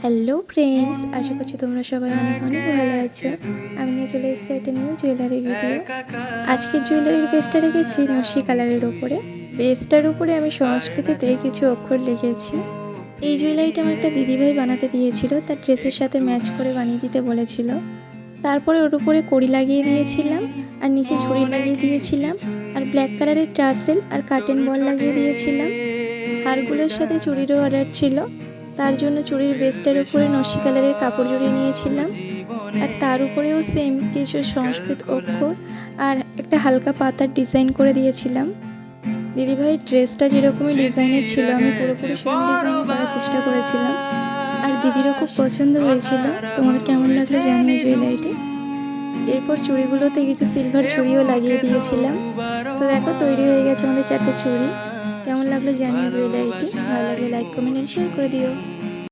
Hello friends, আশা করছি তোমরা সবাই অনেক অনেক ভালো আছো। আমি নিয়ে চলে এসেছি একটা নিউ জুয়েলারি ভিডিও। আজকের জুয়েলারির বেসটা রেখেছি নস্যি কালারের ওপরে। বেসটার উপরে আমি সংস্কৃতিতে কিছু অক্ষর লিখেছি। এই জুয়েলারিটা আমার একটা দিদিভাই বানাতে দিয়েছিল, তার ড্রেসের সাথে ম্যাচ করে বানিয়ে দিতে বলেছিল। তারপরে ওর উপরে কড়ি লাগিয়ে দিয়েছিলাম, আর নিচে ঝুড়ি লাগিয়ে দিয়েছিলাম, আর ব্ল্যাক কালারের ট্রাসেল আর কার্টেন বল লাগিয়ে দিয়েছিলাম। হারগুলোর সাথে চুড়িরও অর্ডার ছিল, তার জন্য চুড়ির বেসটার উপরে নস্যি কালারের কাপড় জড়িয়ে নিয়েছিলাম, আর তার উপরেও সেম কিছু সংস্কৃত অক্ষর আর একটা হালকা পাতার ডিজাইন করে দিয়েছিলাম। দিদিভাইয়ের ড্রেসটা যেরকমই ডিজাইনের ছিল আমি পুরোপুরি সেম ডিজাইনে করার চেষ্টা করেছিলাম, আর দিদিরও খুব পছন্দ হয়েছিল। তোমাদের কেমন লাগলো জানিয়ে জুয়েলারিটি। এরপর চুড়িগুলোতে কিছু সিলভার চুড়িও লাগিয়ে দিয়েছিলাম। তো দেখো, তৈরি হয়ে গেছে আমাদের 4টে চুড়ি। কেমন লাগলো জানিয়ে জুয়েলারিটি। ভালো লাগলে লাইক, কমেন্ট এন্ড শেয়ার করে দিও।